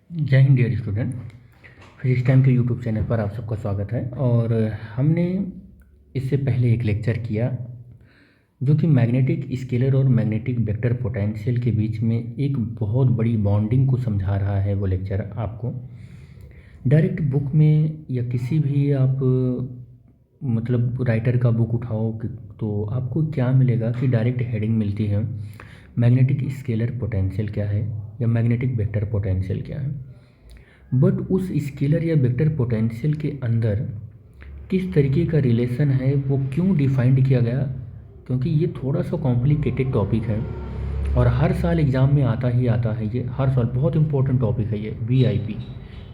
जय हिंद dear student. Physics time के यूट्यूब चैनल पर आप सबका स्वागत है। और हमने इससे पहले एक लेक्चर किया जो कि मैग्नेटिक स्केलर और मैग्नेटिक वेक्टर पोटेंशियल के बीच में एक बहुत बड़ी बॉन्डिंग को समझा रहा है। वो लेक्चर आपको डायरेक्ट बुक में या किसी भी आप मतलब राइटर का बुक उठाओ तो आपको क्या मिलेगा कि डायरेक्ट हेडिंग मिलती है मैग्नेटिक स्केलर पोटेंशियल क्या है या मैग्नेटिक वेक्टर पोटेंशियल क्या है। बट उस स्केलर या वेक्टर पोटेंशियल के अंदर किस तरीके का रिलेशन है, वो क्यों डिफाइंड किया गया, क्योंकि ये थोड़ा सा कॉम्प्लिकेटेड टॉपिक है और हर साल एग्ज़ाम में आता ही आता है। ये हर साल बहुत इंपॉर्टेंट टॉपिक है ये।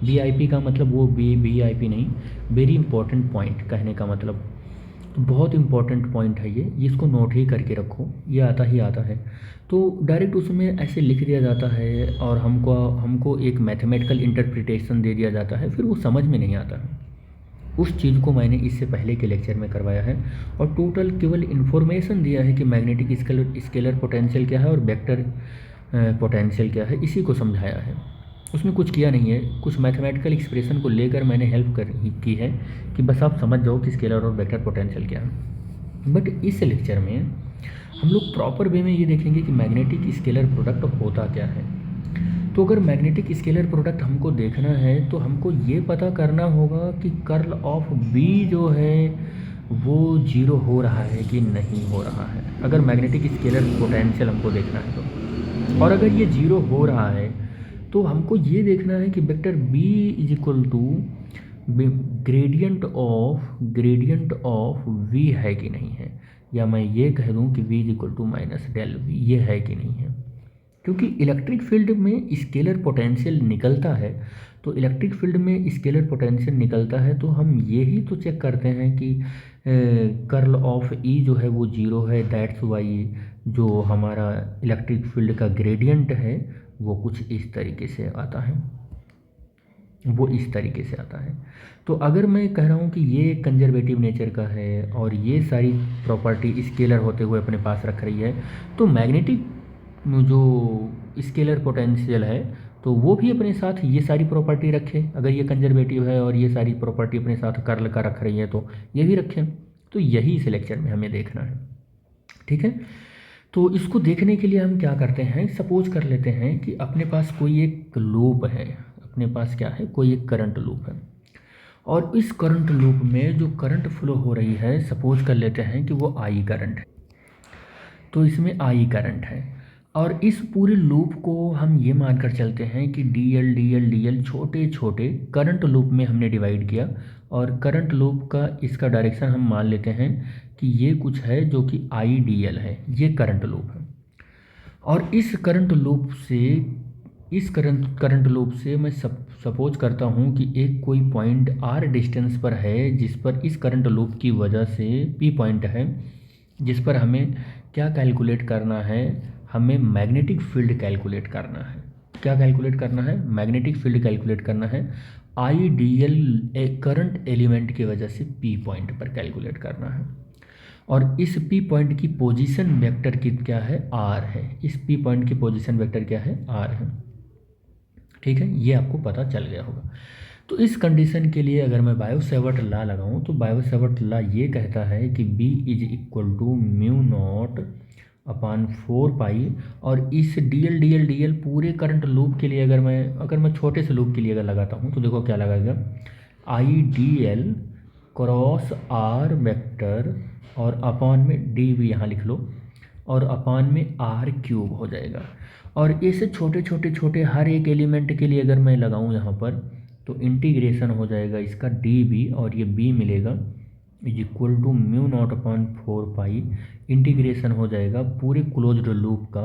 वीआईपी का मतलब वो वीआईपी नहीं, वेरी इंपॉर्टेंट पॉइंट कहने का मतलब। तो बहुत इंपॉर्टेंट पॉइंट है ये, इसको नोट ही करके रखो, ये आता ही आता है। तो डायरेक्ट उसमें ऐसे लिख दिया जाता है और हमको हमको एक मैथमेटिकल इंटरप्रिटेशन दे दिया जाता है, फिर वो समझ में नहीं आता है। उस चीज़ को मैंने इससे पहले के लेक्चर में करवाया है और टोटल केवल इन्फॉर्मेशन दिया है कि मैग्नेटिक स्केलर पोटेंशियल क्या है और वेक्टर पोटेंशियल क्या है, इसी को समझाया है। उसमें कुछ किया नहीं है, कुछ मैथमेटिकल एक्सप्रेशन को लेकर मैंने हेल्प की है कि बस आप समझ जाओ कि स्केलर और वेक्टर पोटेंशियल क्या है। बट इस लेक्चर में हम लोग प्रॉपर वे में ये देखेंगे कि मैग्नेटिक स्केलर प्रोडक्ट होता क्या है। तो अगर मैग्नेटिक स्केलर प्रोडक्ट हमको देखना है तो हमको ये पता करना होगा कि कर्ल ऑफ बी जो है वो जीरो हो रहा है कि नहीं हो रहा है, अगर मैग्नेटिक स्केलर पोटेंशियल हमको देखना है तो। और अगर ये जीरो हो रहा है तो हमको ये देखना है कि vector B is equal to gradient of V है कि नहीं है, या मैं ये कह दूं कि V is equal to minus del V, ये है कि नहीं है। क्योंकि इलेक्ट्रिक फील्ड में स्केलर पोटेंशियल निकलता है, तो इलेक्ट्रिक फील्ड में स्केलर पोटेंशियल निकलता है तो हम यही तो चेक करते हैं कि कर्ल ऑफ ई जो है वो जीरो है। दैट्स वाई जो हमारा इलेक्ट्रिक फील्ड का ग्रेडियंट है वो कुछ इस तरीके से आता है, वो इस तरीके से आता है। तो अगर मैं कह रहा हूँ कि ये कंजर्वेटिव नेचर का है और ये सारी प्रॉपर्टी स्केलर होते हुए अपने पास रख रही है, तो मैग्नेटिक जो स्केलर पोटेंशियल है तो वो भी अपने साथ ये सारी प्रॉपर्टी रखे। अगर ये कंजर्वेटिव है और ये सारी प्रॉपर्टी अपने साथ कर्ल का रख रही है तो ये भी रखें। तो यही इस लेक्चर में हमें देखना है, ठीक है। तो इसको देखने के लिए हम क्या करते हैं, सपोज कर लेते हैं कि अपने पास कोई एक लूप है, अपने पास क्या है, कोई एक करंट लूप है और इस करंट लूप में जो करंट फ्लो हो रही है सपोज कर लेते हैं कि वो आई करंट है। तो इसमें आई करंट है और इस पूरे लूप को हम ये मानकर चलते हैं कि D L D L D L छोटे छोटे करंट लूप में हमने डिवाइड किया और करंट लूप का इसका डायरेक्शन हम मान लेते हैं कि ये कुछ है जो कि आई डी एल है, ये करंट लूप है। और इस करंट लूप से करंट लूप से मैं सपोज करता हूँ कि एक कोई पॉइंट आर डिस्टेंस पर है जिस पर इस करंट लूप की वजह से पी पॉइंट है, जिस पर हमें क्या कैलकुलेट करना है, हमें मैग्नेटिक फील्ड कैलकुलेट करना है। क्या कैलकुलेट करना है, मैग्नेटिक फील्ड कैलकुलेट करना है। आई डी एल करंट एलिमेंट की वजह से पी पॉइंट पर कैलकुलेट करना है और इस पी पॉइंट की पोजीशन वेक्टर की क्या है, आर है। इस पी पॉइंट की पोजीशन वेक्टर क्या है, आर है, ठीक है। ये आपको पता चल गया होगा। तो इस कंडीशन के लिए अगर मैं बायो सेवर्ट लॉ लगाऊं तो बायो सेवर्ट लॉ ये कहता है कि B is equal to mu naught upon 4 pi. और इस डी एल पूरे करंट लूप के लिए अगर मैं छोटे से लूप के लिए अगर लगाता हूँ तो देखो क्या लगाएगा, I D L cross R vector और अपान में डी भी यहाँ लिख लो और अपान में आर क्यूब हो जाएगा। और ऐसे छोटे छोटे छोटे हर एक एलिमेंट के लिए अगर मैं लगाऊं यहाँ पर तो इंटीग्रेशन हो जाएगा इसका डी बी और ये बी मिलेगा is equal to mu naught upon 4 pi. Integration हो जाएगा पूरे क्लोज्ड लूप का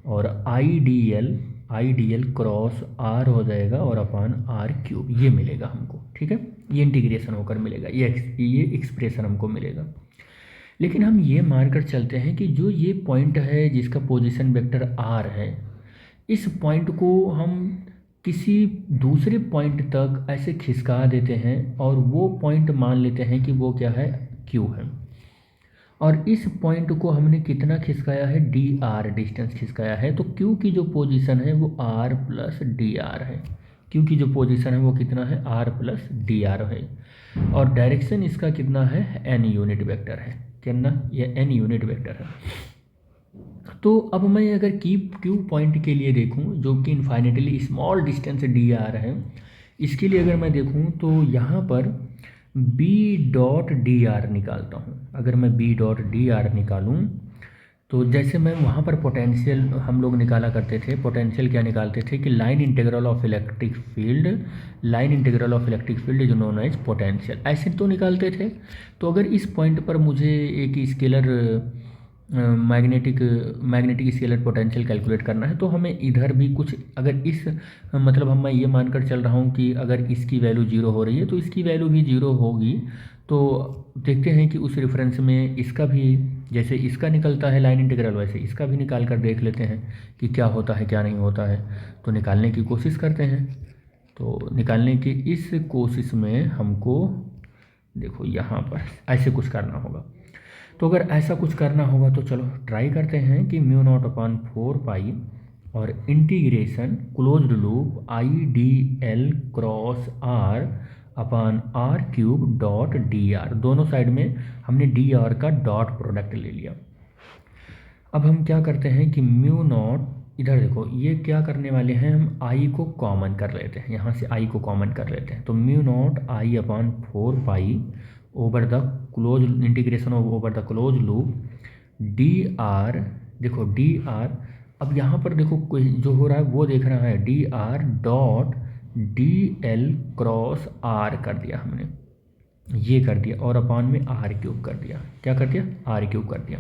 और I D L cross R हो जाएगा और अपान आर क्यूब, ये मिलेगा हमको, ठीक है। ये इंटीग्रेशन होकर मिलेगा, ये एक्सप्रेशन हमको मिलेगा। लेकिन हम ये मानकर चलते हैं कि जो ये पॉइंट है जिसका पोजीशन वेक्टर आर है, इस पॉइंट को हम किसी दूसरे पॉइंट तक ऐसे खिसका देते हैं और वो पॉइंट मान लेते हैं कि वो क्या है, क्यू है। और इस पॉइंट को हमने कितना खिसकाया है, डी आर डिस्टेंस खिसकाया है। तो क्यू की जो पोजीशन है वो आर प्लस डी आर है, क्योंकि जो पोजीशन है वो कितना है r प्लस डी आर है, और डायरेक्शन इसका कितना है n यूनिट वेक्टर है, कितना ये n यूनिट वेक्टर है। तो अब मैं अगर क्यू पॉइंट के लिए देखूं जो कि infinitely small distance D R है, इसके लिए अगर मैं देखूं तो यहाँ पर बी डॉट डी आर निकालता हूँ। अगर मैं बी डॉट डी आर निकालूँ तो जैसे मैं वहाँ पर पोटेंशियल हम लोग निकाला करते थे, पोटेंशियल क्या निकालते थे कि line integral of electric field, line integral of electric field is known as potential, ऐसे तो निकालते थे। तो अगर इस पॉइंट पर मुझे एक scalar magnetic scalar potential calculate करना है, तो हमें इधर भी कुछ अगर इस मतलब हम मैं ये मानकर चल रहा हूँ कि अगर इसकी वैल्यू जीरो हो रही है तो इसकी वैल्यू भी जीरो होगी। तो देखते हैं कि उस रेफरेंस में इसका भी जैसे इसका निकलता है लाइन इंटीग्रल, वैसे इसका भी निकाल कर देख लेते हैं कि क्या होता है क्या नहीं होता है। तो निकालने की कोशिश करते हैं। तो निकालने की इस कोशिश में हमको देखो यहाँ पर ऐसे कुछ करना होगा। तो अगर ऐसा कुछ करना होगा तो चलो ट्राई करते हैं कि म्यू नॉट अपॉन 4 पाई और integration closed loop I D L cross R upon R cube dot D R, दोनों साइड में हमने डी आर का डॉट प्रोडक्ट ले लिया। अब हम क्या करते हैं कि म्यू नॉट, इधर देखो ये क्या करने वाले हैं, हम आई को कॉमन कर लेते हैं, यहाँ से आई को कॉमन कर लेते हैं। तो mu naught I upon 4 pi over the close integration over the close loop D R, देखो डी आर, अब यहाँ पर देखो कोई जो हो रहा है वो देख रहा है, D R dot D L cross R कर दिया हमने, ये कर दिया, और अपॉन में आर क्यूब कर दिया। क्या कर दिया, आर क्यूब कर दिया।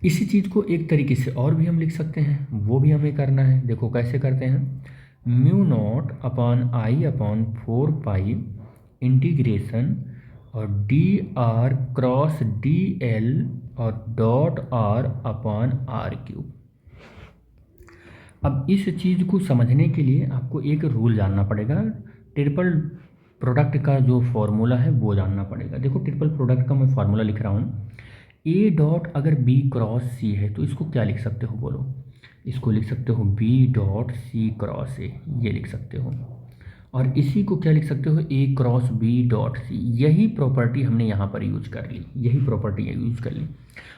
इसी चीज़ को एक तरीके से और भी हम लिख सकते हैं, वो भी हमें करना है। देखो कैसे करते हैं, mu naught upon I upon 4 pi integration और D R cross D L और dot R upon R cube. अब इस चीज़ को समझने के लिए आपको एक रूल जानना पड़ेगा, ट्रिपल प्रोडक्ट का जो फॉर्मूला है वो जानना पड़ेगा। देखो ट्रिपल प्रोडक्ट का मैं फार्मूला लिख रहा हूँ, ए डॉट अगर बी क्रॉस सी है तो इसको क्या लिख सकते हो बोलो, इसको लिख सकते हो B dot C cross A, ये लिख सकते हो। और इसी को क्या लिख सकते हो, ए क्रॉस बी डॉट सी। यही प्रॉपर्टी हमने यहाँ पर यूज कर ली, यही प्रॉपर्टी यूज कर ली।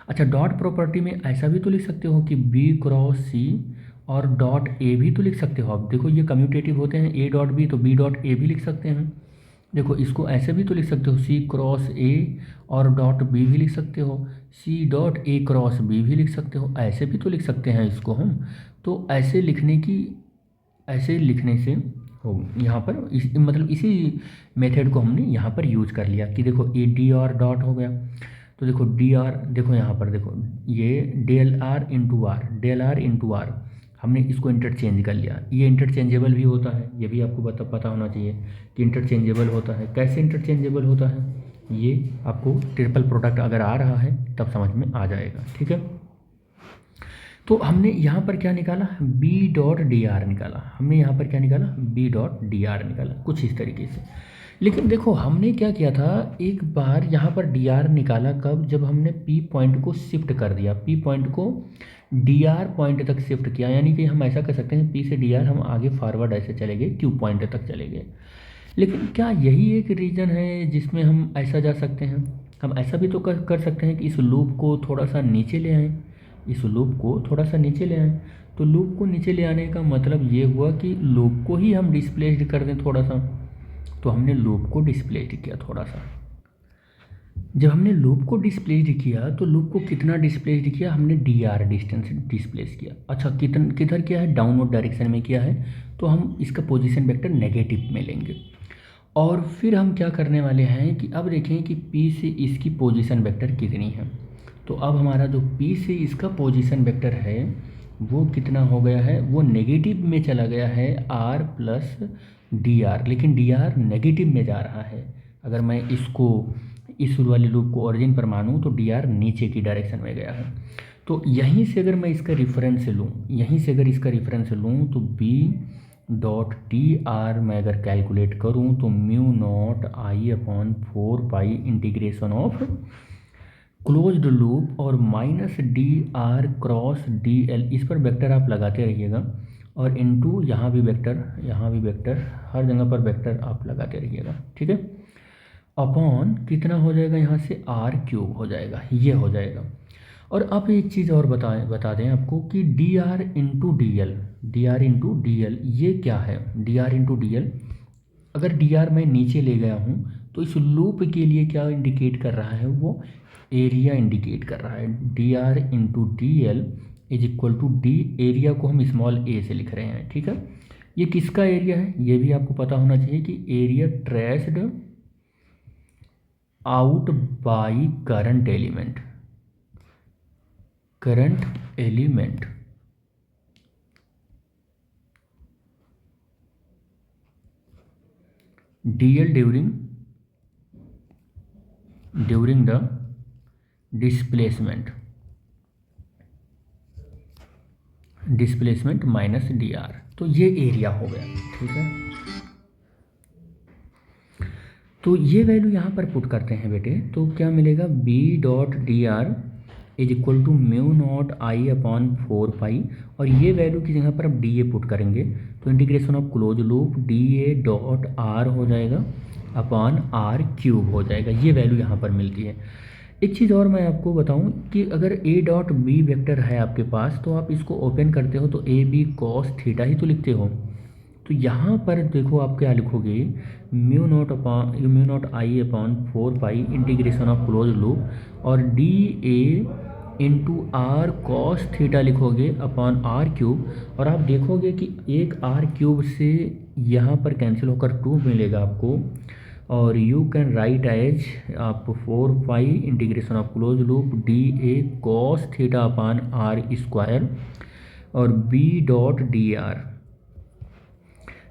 अच्छा डॉट प्रॉपर्टी में ऐसा भी तो लिख सकते हो कि बी क्रॉस सी और डॉट ए भी तो लिख सकते हो। अब देखो ये कम्यूटेटिव होते हैं, ए डॉट बी तो बी डॉट ए भी लिख सकते हैं। देखो इसको ऐसे भी तो लिख सकते हो, सी क्रॉस ए और डॉट बी भी लिख सकते हो, C dot A cross B भी लिख सकते हो, ऐसे भी तो लिख सकते हैं इसको हम। तो ऐसे लिखने से हो यहाँ पर मतलब इसी मेथड को हमने यहाँ पर यूज कर लिया कि देखो ए डी आर डॉट हो गया। तो देखो डी आर, देखो यहाँ पर देखो ये del R into R, del R into R, हमने इसको इंटरचेंज कर लिया। ये इंटरचेंजेबल भी होता है, ये भी आपको पता होना चाहिए कि इंटरचेंजेबल होता है। कैसे इंटरचेंजेबल होता है ये आपको ट्रिपल प्रोडक्ट अगर आ रहा है तब समझ में आ जाएगा, ठीक है। तो हमने यहाँ पर क्या निकाला, बी डॉट डी आर निकाला, हमने यहाँ पर क्या निकाला, बी डॉट डी आर निकाला, कुछ इस तरीके से। लेकिन देखो हमने क्या किया था, एक बार यहाँ पर डी आर निकाला कब, जब हमने पी पॉइंट को शिफ्ट कर दिया, पी पॉइंट को डी आर पॉइंट तक शिफ्ट किया। यानी कि हम ऐसा कर सकते हैं पी से डी आर हम आगे फॉरवर्ड ऐसे चले गए, क्यू पॉइंट तक चले गए। लेकिन क्या यही एक रीज़न है जिसमें हम ऐसा जा सकते हैं, हम ऐसा भी तो कर सकते हैं कि इस लूप को थोड़ा सा नीचे ले आएँ, इस लूप को थोड़ा सा नीचे ले आएँ। तो लूप को नीचे ले आने का मतलब ये हुआ कि लूप को ही हम डिस्प्लेस्ड कर दें थोड़ा सा। तो हमने लूप को डिस्प्लेस्ड किया थोड़ा सा। जब हमने लूप को डिस्प्लेस्ड किया तो लूप को कितना डिस्प्लेस्ड किया, हमने डी आर डिस्टेंस डिस्प्लेस किया। अच्छा किधर किया है, डाउनवर्ड डायरेक्शन में किया है। तो हम इसका पोजीशन वेक्टर नेगेटिव में लेंगे। और फिर हम क्या करने वाले हैं कि अब देखें कि P से इसकी पोजीशन वेक्टर कितनी है। तो अब हमारा जो P से इसका पोजीशन वेक्टर है वो कितना हो गया है, वो नेगेटिव में चला गया है R प्लस डी आर, लेकिन डी आर नेगेटिव में जा रहा है। अगर मैं इसको इस वाले लूप को ओरिजिन पर मानूँ तो डी आर नीचे की डायरेक्शन में गया है। तो यहीं से अगर मैं इसका रेफरेंस लूँ, यहीं से अगर इसका रेफरेंस लूँ तो बी डॉट टी आर मैं अगर कैलकुलेट करूँ तो mu naught I upon 4 pi integration of closed loop और minus D R cross D L, इस पर वेक्टर आप लगाते रहिएगा। और इनटू यहाँ भी वेक्टर, यहाँ भी वेक्टर, हर जगह पर वेक्टर आप लगाते रहिएगा, ठीक है। अपॉन कितना हो जाएगा यहाँ से r³ हो जाएगा, ये हो जाएगा। और आप एक चीज़ और बता दें आपको कि dr इंटू डी एल ये क्या है। dr इंटू डी एल, अगर dr मैं नीचे ले गया हूँ तो इस लूप के लिए क्या इंडिकेट कर रहा है, वो एरिया इंडिकेट कर रहा है। dr into D L is equal to D, area को हम स्मॉल a से लिख रहे हैं, ठीक है। ये किसका एरिया है, ये भी आपको पता होना चाहिए कि area traced out by current element, dl during the displacement minus dr, तो ये एरिया हो गया, ठीक है। तो ये वैल्यू यहाँ पर पुट करते हैं बेटे, तो क्या मिलेगा, b dot D R is equal to mu naught I upon 4 pi, और ये वैल्यू की जगह पर आप डी ए पुट करेंगे तो integration of close loop D A dot are हो जाएगा अपॉन r³ हो जाएगा। ये वैल्यू यहाँ पर मिलती है। एक चीज़ और मैं आपको बताऊं कि अगर a डॉट बी वेक्टर है आपके पास तो आप इसको ओपन करते हो तो ए बी कॉस थीटा ही तो लिखते हो। तो यहाँ पर देखो आप क्या लिखोगे, mu naught I upon 4 pi integration of close loop, और D A into R cos theta लिखोगे अपॉन r³, और आप देखोगे कि एक r³ से यहाँ पर कैंसिल होकर 2 मिलेगा आपको, और यू कैन राइट एज आप 4 pi integration of close loop D A cos theta upon r² और b डॉट डी आर।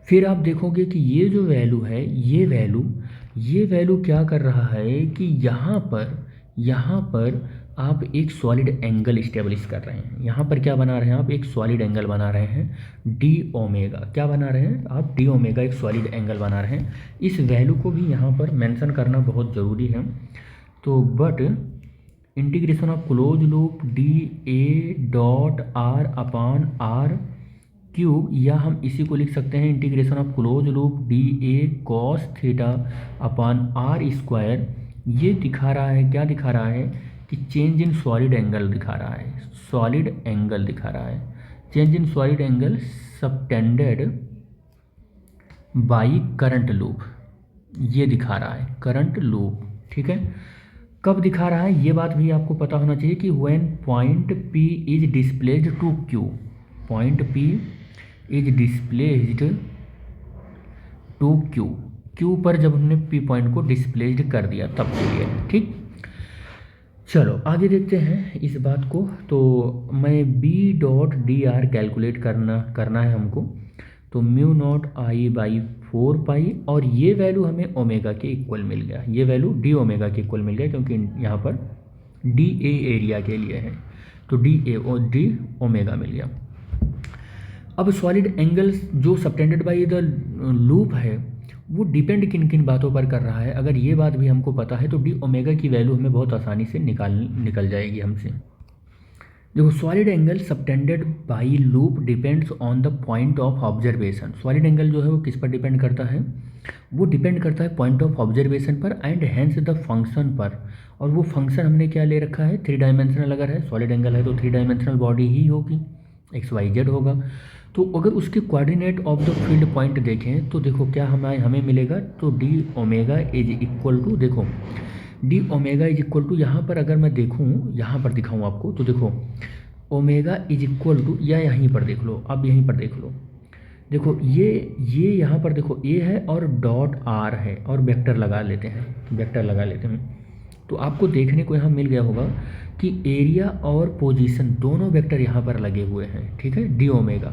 फिर आप देखोगे कि ये जो वैल्यू है, ये वैल्यू क्या कर रहा है कि यहाँ पर आप एक सॉलिड एंगल इस्टेब्लिश कर रहे हैं। यहाँ पर क्या बना रहे हैं आप, एक सॉलिड एंगल बना रहे हैं डी ओमेगा। क्या बना रहे हैं आप, डी ओमेगा, एक सॉलिड एंगल बना रहे हैं। इस वैल्यू को भी यहाँ पर मेंशन करना बहुत ज़रूरी है। तो but integration of close loop D A dot R upon r³, या हम इसी को लिख सकते हैं integration of close loop D A cos theta upon r²। ये दिखा रहा है, क्या दिखा रहा है कि चेंज इन सॉलिड एंगल दिखा रहा है, change in solid angle subtended by current loop, ये दिखा रहा है करंट लूप, ठीक है। कब दिखा रहा है ये बात भी आपको पता होना चाहिए कि when point P is displaced to Q, point P is displaced to Q पर जब हमने P पॉइंट को डिस्प्लेस्ड कर दिया तब के लिए, ठीक। चलो आगे देखते हैं इस बात को। तो मैं b dot D are calculate करना है हमको, तो mu naught I by 4 pi, और ये वैल्यू हमें ओमेगा के इक्वल मिल गया, ये वैल्यू डी ओमेगा के इक्वल मिल गया, क्योंकि यहाँ पर डी ए एरिया के लिए है, तो डी ए और डी ओमेगा मिल गया। अब सॉलिड एंगल जो सबटेंडेड बाई द लूप है वो डिपेंड किन किन बातों पर कर रहा है, अगर ये बात भी हमको पता है तो डी ओमेगा की वैल्यू हमें बहुत आसानी से निकल जाएगी हमसे। देखो, solid angle subtended by loop depends on the point of observation. Solid angle जो है वो किस पर डिपेंड करता है, वो डिपेंड करता है पॉइंट ऑफ ऑब्जर्वेशन पर एंड हैंस द फंक्शन पर। और वो फंक्शन हमने क्या ले रखा है, 3 डायमेंशनल। अगर है सॉलिड एंगल है तो 3 डायमेंशनल बॉडी ही होगी, XYZ होगा। तो अगर उसके coordinate of the field point देखें तो देखो क्या हमें मिलेगा, तो D omega is equal to, देखो D omega is equal to, यहाँ पर अगर मैं देखूँ, यहाँ पर दिखाऊँ आपको, तो देखो ओमेगा इज इक्वल टू, या यहीं पर देख लो, अब यहीं पर देख लो, देखो ये यहाँ पर देखो ए है और डॉट आर है, और वेक्टर लगा लेते हैं, तो आपको देखने को यहाँ मिल गया होगा कि एरिया और पोजीशन दोनों वेक्टर यहाँ पर लगे हुए हैं, ठीक है, डी ओमेगा।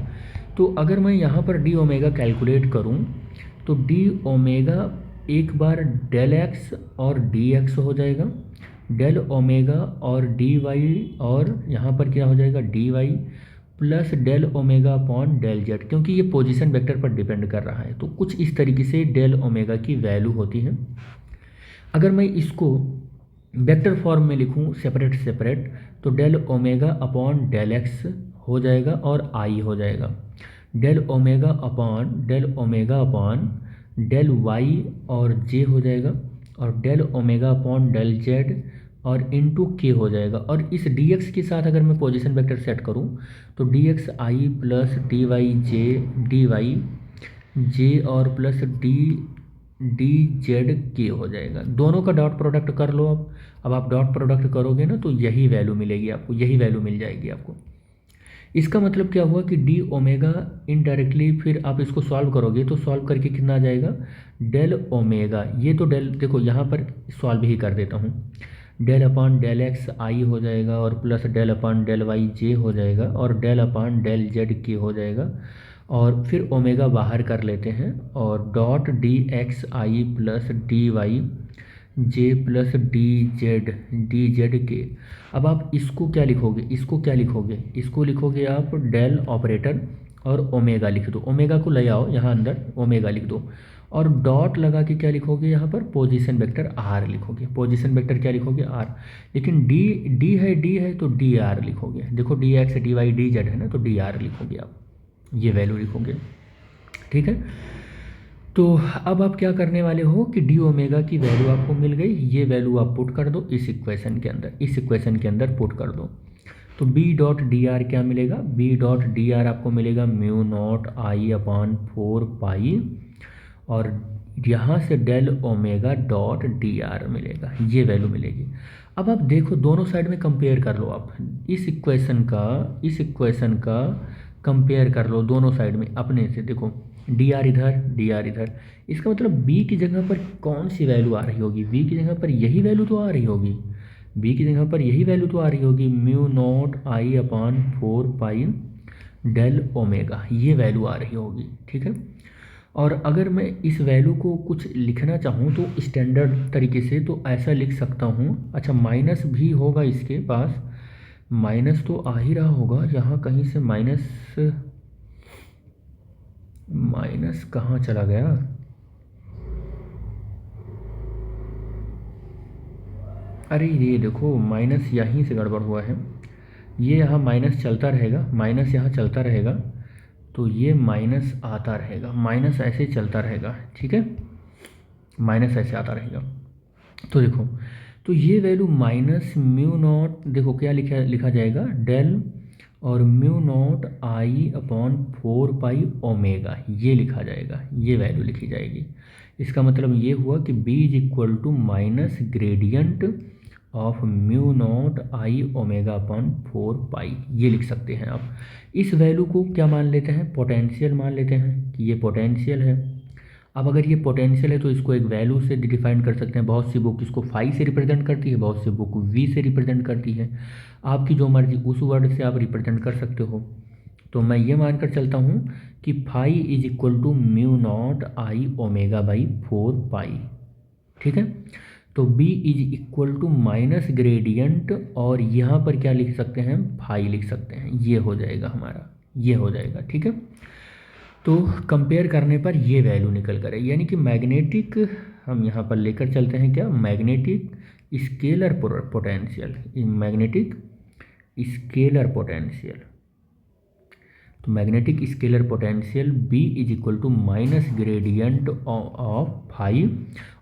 तो अगर मैं यहाँ पर डी ओमेगा कैलकुलेट करूँ तो डी ओमेगा एक बार डेल एक्स और डी एक्स हो जाएगा, डेल ओमेगा और डी वाई, और यहाँ पर क्या हो जाएगा D Y plus del omega upon del Z, क्योंकि ये पोजीशन वेक्टर पर डिपेंड कर रहा है। तो कुछ इस तरीके से डेल ओमेगा की वैल्यू होती है। अगर मैं इसको वेक्टर फॉर्म में लिखूं सेपरेट, तो del omega upon del X हो जाएगा और आई हो जाएगा, del omega upon del Y और जे हो जाएगा, और del omega upon del Z और इनटू के हो जाएगा। और इस डी एक्स के साथ अगर मैं पोजीशन वेक्टर सेट करूं तो डी एक्स आई प्लस डी वाई जे डी वाई जे और प्लस डी डी जेड के हो जाएगा। दोनों का डॉट प्रोडक्ट कर लो अब आप डॉट प्रोडक्ट करोगे ना तो यही वैल्यू मिलेगी आपको, यही वैल्यू मिल जाएगी आपको। इसका मतलब क्या हुआ कि डी ओमेगा इनडायरेक्टली फिर आप इसको सॉल्व करोगे तो सॉल्व करके कितना आ जाएगा, डेल ओमेगा, ये तो डेल देखो यहाँ पर सॉल्व ही कर देता हूँ, del upon del X I हो जाएगा और plus del upon del Y J हो जाएगा और डेल अपॉन डेल जेड के हो जाएगा, और फिर ओमेगा बाहर कर लेते हैं और डॉट डी एक्स आई प्लस डी वाई जे प्लस डी जेड के। अब आप इसको क्या लिखोगे, इसको लिखोगे आप डेल ऑपरेटर और ओमेगा लिख दो, ओमेगा को ले आओ यहाँ अंदर, ओमेगा लिख दो और डॉट लगा के क्या लिखोगे यहाँ पर पोजीशन वेक्टर आर लिखोगे, पोजीशन वेक्टर क्या लिखोगे आर। लेकिन डी है तो डी आर लिखोगे, देखो D X D Y D Z है ना तो डी आर लिखोगे आप, ये वैल्यू लिखोगे, ठीक है। तो अब आप क्या करने वाले हो कि डी ओमेगा की वैल्यू आपको मिल गई, ये वैल्यू आप पुट कर दो इस इक्वेशन के अंदर पुट कर दो। तो बी डॉट डी आर क्या मिलेगा, बी डॉट डी आर आपको मिलेगा mu naught I upon 4 pi और यहाँ से del omega dot D R मिलेगा, ये वैल्यू मिलेगी। अब आप देखो दोनों साइड में कंपेयर कर लो, आप इस इक्वेशन का कंपेयर कर लो दोनों साइड में अपने से, देखो डी आर इधर, इसका मतलब बी की जगह पर कौन सी वैल्यू आ रही होगी, बी की जगह पर यही वैल्यू तो आ रही होगी, mu naught I upon 4 pi del omega, ये वैल्यू आ रही होगी, ठीक है। और अगर मैं इस वैल्यू को कुछ लिखना चाहूँ तो स्टैंडर्ड तरीके से तो ऐसा लिख सकता हूँ, अच्छा माइनस भी होगा इसके पास, माइनस तो आ ही रहा होगा यहाँ कहीं से, माइनस कहाँ चला गया, अरे ये देखो माइनस यहीं से गड़बड़ हुआ है, ये यहाँ माइनस चलता रहेगा, माइनस यहाँ चलता रहेगा तो ये माइनस आता रहेगा, माइनस ऐसे चलता रहेगा, ठीक है, माइनस ऐसे आता रहेगा। तो देखो तो ये वैल्यू माइनस म्यू नॉट, देखो क्या लिखा जाएगा डेल और mu naught I upon 4 pi omega, ये लिखा जाएगा, ये वैल्यू लिखी जाएगी। इसका मतलब ये हुआ कि b is equal to minus gradient of mu naught I omega upon 4 pi, ये लिख सकते हैं आप। इस वैल्यू को क्या मान लेते हैं, पोटेंशियल मान लेते हैं कि ये पोटेंशियल है। अब अगर ये पोटेंशियल है तो इसको एक वैल्यू से डिफाइन कर सकते हैं, बहुत सी बुक इसको फाई से रिप्रेजेंट करती है, बहुत सी बुक वी से रिप्रेजेंट करती है, आपकी जो मर्जी उस वर्ड से आप रिप्रेजेंट कर सकते हो। तो मैं ये मानकर चलता हूँ कि phi is equal to mu naught I omega by 4 pi, ठीक है। तो b is equal to minus gradient और यहाँ पर क्या लिख सकते हैं, फाई लिख सकते हैं, ये हो जाएगा हमारा, ये हो जाएगा, ठीक है। तो कंपेयर करने पर ये वैल्यू निकल कर है, यानी कि मैग्नेटिक हम यहाँ पर लेकर चलते हैं क्या, magnetic scalar potential, magnetic scalar potential, तो magnetic scalar potential B is equal to minus gradient of phi,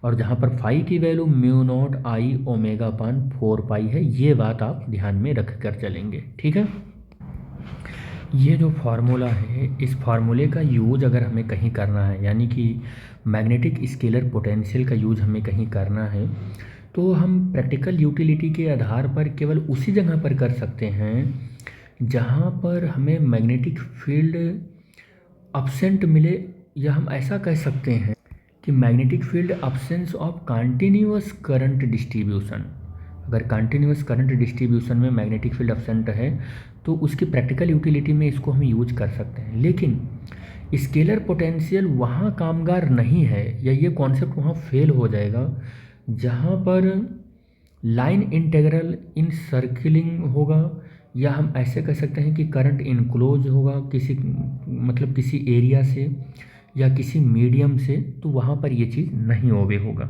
और जहाँ पर फाई की value mu naught I omega upon 4 pi है, ये बात आप ध्यान में रख कर चलेंगे, ठीक है। ये जो फार्मूला है, इस फार्मूले का यूज अगर हमें कहीं करना है, यानी कि मैग्नेटिक स्केलर पोटेंशियल का यूज हमें कहीं करना है, तो हम प्रैक्टिकल यूटिलिटी के आधार पर केवल उसी जगह पर कर सकते हैं जहाँ पर हमें मैग्नेटिक फील्ड अब्सेंट मिले, या हम ऐसा कह सकते हैं कि magnetic field absence of continuous current distribution. अगर कंटिन्यूअस करंट डिस्ट्रीब्यूशन में मैग्नेटिक फील्ड अब्सेंट है तो उसकी प्रैक्टिकल यूटिलिटी में इसको हम यूज कर सकते हैं, लेकिन स्केलर पोटेंशियल वहाँ कामगार नहीं है, या ये कॉन्सेप्ट वहाँ फेल हो जाएगा जहाँ पर लाइन इंटेग्रल इन सर्किलिंग होगा, या हम ऐसे कह सकते हैं कि करंट इनक्लोज होगा किसी एरिया से या किसी मीडियम से, तो वहाँ पर ये चीज़ नहीं ओबे होगा।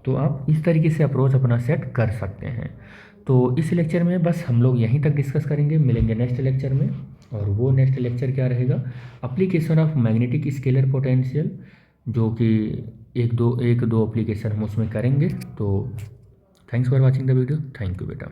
तो आप इस तरीके से अप्रोच अपना सेट कर सकते हैं। तो इस लेक्चर में बस हम लोग यहीं तक डिस्कस करेंगे, मिलेंगे नेक्स्ट लेक्चर में। और वो नेक्स्ट लेक्चर क्या रहेगा, application of magnetic scalar potential, जो कि एक दो एप्लीकेशन हम उसमें करेंगे। तो thanks for watching the video, thank you बेटा।